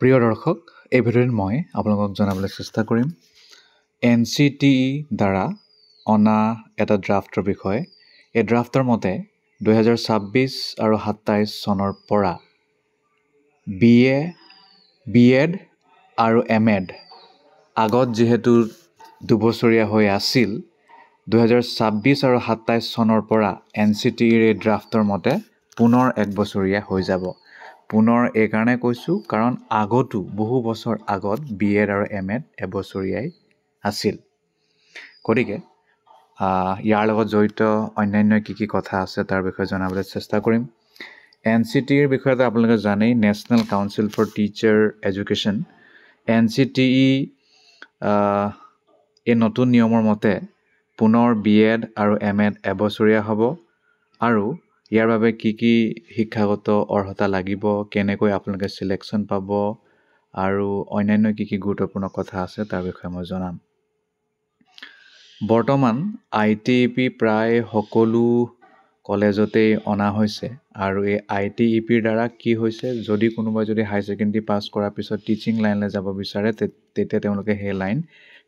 প্ৰিয় দৰ্শক, এই ভিডিঅ'ত মই আপোনালোকক জনাবলৈ চেষ্টা কৰিম NCTE দ্বাৰা অনা এটা ড্ৰাফ্টৰ বিষয়ে। এই ড্ৰাফ্টৰ মতে 2026 আৰু 27 চনৰ পৰা BA, BEd আৰু MEd আগত যিহেতু দুবছৰীয়া হৈ আছিল, 2026 আৰু 27 চনৰ পৰা NCTEৰ এই ড্ৰাফ্টৰ মতে পুনৰ এক বছৰীয়া হৈ যাব। পুনৰ এই কাৰণে কৈছোঁ কাৰণ আগতো বহু বছৰ আগত BEd আৰু MEd এবছৰীয়াই আছিল। গতিকে ইয়াৰ লগত জড়িত অন্যান্য কি কথা আছে তাৰ বিষয়ে জনাবলৈ চেষ্টা কৰিম। NCTEৰ বিষয়ে আপোনালোকে জানেই, national council for teacher education. NCTE এই নতুন নিয়মৰ মতে পুনৰ BEd আৰু MEd এবছৰীয়া হ'ব আৰু ইয়াৰ বাবে কি শিক্ষাগত অৰ্হতা লাগিব, কেনেকৈ আপোনালোকে চিলেকশ্যন পাব আৰু অন্যান্য কি গুৰুত্বপূৰ্ণ কথা আছে তাৰ বিষয়ে মই জনাম। বৰ্তমান ITEP প্ৰায় সকলো কলেজতেই অনা হৈছে আৰু এই ITEPৰ দ্বাৰা কি হৈছে, যদি কোনোবাই হাই ছেকেণ্ডেৰী পাছ কৰাৰ পিছত টিচিং লাইনলৈ যাব বিচাৰে তেতিয়া তেওঁলোকে সেই লাইন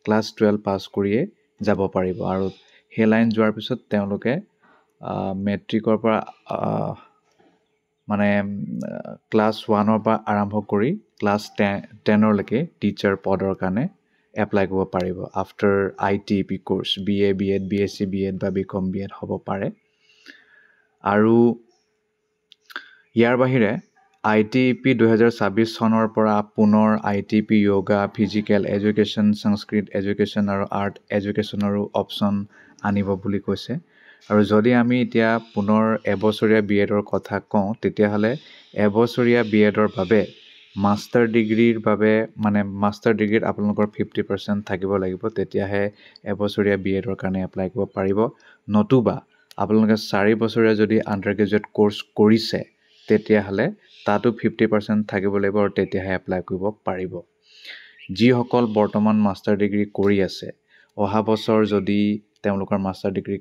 ক্লাছ 12 পাছ কৰিয়ে যাব পাৰিব আৰু সেই লাইন যোৱাৰ পিছত তেওঁলোকে মেট্ৰিকৰ পৰা ক্লাছ 1ৰ পৰা আৰম্ভ কৰি ক্লাছ 10লৈকে টিচাৰ পদৰ কাৰণে এপ্লাই কৰিব পাৰিব। After ITEP course BA, BEd, BSc, BEd বা BCom, BEd হ'ব পাৰে। আৰু ইয়াৰ বাহিৰে ITEP 2026 চনৰ পৰা পুনৰ ITEP য়োগা, ফিজিকেল এডুকেশ্যন, সংস্কৃত এডুকেশ্যন আৰু আৰ্ট এডুকেশ্যনৰো অপশ্যন আনিব বুলি কৈছে। আৰু যদি আমি এতিয়া পুনৰ এবছৰীয়া BEdৰ কথা কওঁ, তেতিয়াহ'লে এবছৰীয়া BEdৰ বাবে মাষ্টাৰ ডিগ্ৰীৰ বাবে মাষ্টাৰ ডিগ্ৰীত আপোনালোকৰ 50% থাকিব লাগিব, তেতিয়াহে এবছৰীয়া BEdৰ কাৰণে এপ্লাই কৰিব পাৰিব। নতুবা আপোনালোকে 4 বছৰীয়া যদি আণ্ডাৰ গ্ৰেজুৱেট কোৰ্চ কৰিছে তেতিয়াহ'লে তাতো 50% থাকিব লাগিব আৰু তেতিয়াহে এপ্লাই কৰিব পাৰিব। যিসকল বৰ্তমান মাষ্টাৰ ডিগ্ৰী কৰি আছে, অহা বছৰ যদি তেওঁলোকৰ মাষ্টাৰ ডিগ্ৰী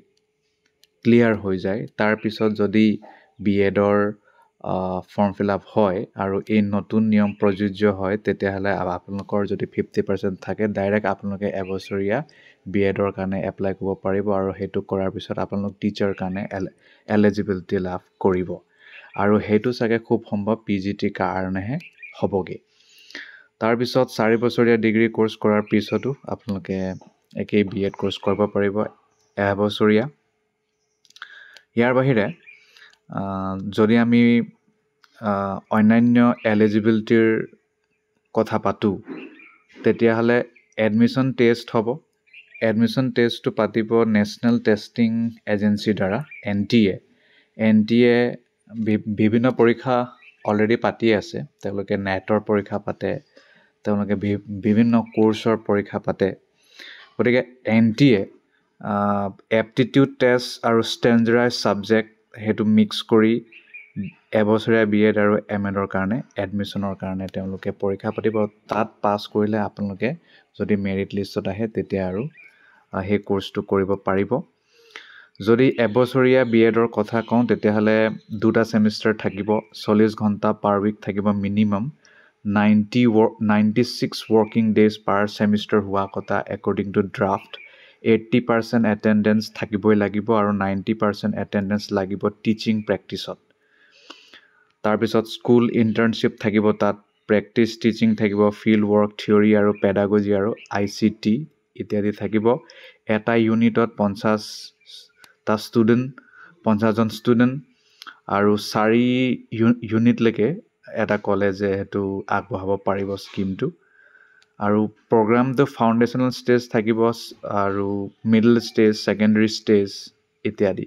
ক্লিয়াৰ হৈ যায়, তাৰপিছত যদি BEdৰ ফৰ্ম ফিল আপ হয় আৰু এই নতুন নিয়ম প্ৰযোজ্য হয়, তেতিয়াহ'লে আপোনালোকৰ যদি 50% থাকে, ডাইৰেক্ট আপোনালোকে এবছৰীয়া BEdৰ কাৰণে এপ্লাই কৰিব পাৰিব আৰু সেইটো কৰাৰ পিছত আপোনালোক টিচাৰ কাৰণে এলিজিবিলিটি লাভ কৰিব আৰু সেইটো চাগে খুব সম্ভৱ PGT কাৰণেহে হ'বগৈ। তাৰপিছত 4 বছৰীয়া ডিগ্ৰী কোৰ্চ কৰাৰ পিছতো আপোনালোকে একেই BEd কোৰ্চ কৰিব পাৰিব এবছৰীয়া। ইয়াৰ বাহিৰে যদি আমি অন্যান্য এলিজিবিলিটিৰ কথা পাতোঁ, তেতিয়াহ'লে এডমিশ্যন টেষ্ট হ'ব। এডমিশ্যন টেষ্টটো পাতিব নেশ্যনেল টেষ্টিং এজেঞ্চিৰ দ্বাৰা NTA। NTA বিভিন্ন পৰীক্ষা অলৰেডি পাতি আছে। তেওঁলোকে নেটৰ পৰীক্ষা পাতে, তেওঁলোকে বিভিন্ন কোৰ্চৰ পৰীক্ষা পাতে। গতিকে NTA এপ্টিটিউড টেষ্ট আৰু ষ্টেণ্ডাৰ্ডাইজ ছাবজেক্ট সেইটো মিক্স কৰি এবছৰীয়া BEd আৰু MEdৰ কাৰণে এডমিশ্যনৰ কাৰণে তেওঁলোকে পৰীক্ষা পাতিব। তাত পাছ কৰিলে আপোনালোকে যদি মেৰিট লিষ্টত আহে তেতিয়া আৰু সেই কোৰ্চটো কৰিব পাৰিব। যদি এবছৰীয়া BEdৰ কথা কওঁ, তেতিয়াহ'লে 2টা ছেমিষ্টাৰ থাকিব, 40 ঘণ্টা পাৰ উইক থাকিব মিনিমাম, 96 ৱৰ্কিং ডেজ পাৰ ছেমিষ্টাৰ হোৱা কথা একৰ্ডিং টু ড্ৰাফ্ট। 80% এটেণ্ডেঞ্চ থাকিবই লাগিব আৰু 90% এটেণ্ডেঞ্চ লাগিব টিচিং প্ৰেক্টিছত। তাৰপিছত স্কুল ইণ্টাৰ্ণশ্বিপ থাকিব, তাত প্ৰেক্টিছ টিচিং থাকিব, ফিল্ড ৱৰ্ক, থিয়ৰী আৰু পেডাগজি আৰু ICT ইত্যাদি থাকিব। এটা ইউনিটত 50জন ষ্টুডেণ্ট আৰু 4 ইউনিটলৈকে এটা কলেজে সেইটো আগবঢ়াব পাৰিব স্কিমটো। আৰু প্ৰগ্ৰামটো ফাউণ্ডেশ্যনেল ষ্টেজ থাকিব আৰু মিডল ষ্টেজ, ছেকেণ্ডেৰী ষ্টেজ ইত্যাদি।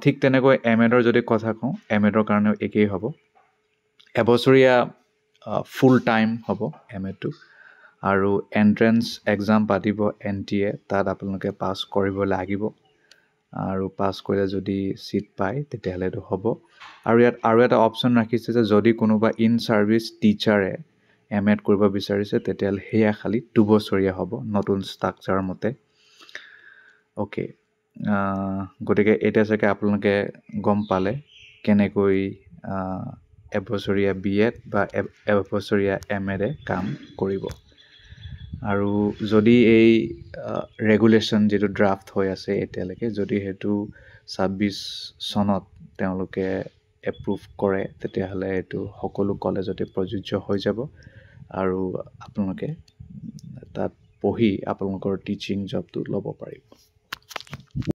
ঠিক তেনেকৈ MEdৰ যদি কথা কওঁ, MEdৰ কাৰণেও একেই হ'ব। এবছৰীয়া ফুল টাইম হ'ব MEdটো আৰু এণ্ট্ৰেঞ্চ এক্সাম পাতিব NTA, তাত আপোনালোকে পাছ কৰিব লাগিব আৰু পাছ কৰিলে যদি ছিট পায় তেতিয়াহ'লে এইটো হ'ব। আৰু ইয়াত আৰু এটা অপশ্যন ৰাখিছে যে যদি কোনোবা ইন ছাৰ্ভিচ টিচাৰে MEd কৰিব বিচাৰিছে, তেতিয়াহ'লে সেয়া খালি 2 বছৰীয়া হ'ব নতুন ষ্ট্ৰাকচাৰৰ মতে। অ'কে, গতিকে এতিয়া চাগে আপোনালোকে গম পালে কেনেকৈ এবছৰীয়া BEd বা এবছৰীয়া MA কাম কৰিব। আৰু যদি এই ৰেগুলেশ্যন যিটো ড্ৰাফ্ট হৈ আছে এতিয়ালৈকে, যদি সেইটো 26 চনত তেওঁলোকে এপ্ৰুভ কৰে, তেতিয়াহ'লে এইটো সকলো কলেজতে প্ৰযোজ্য হৈ যাব আৰু আপোনালোকে তাত পঢ়ি আপোনালোকৰ টিচিং জবটো ল'ব পাৰিব।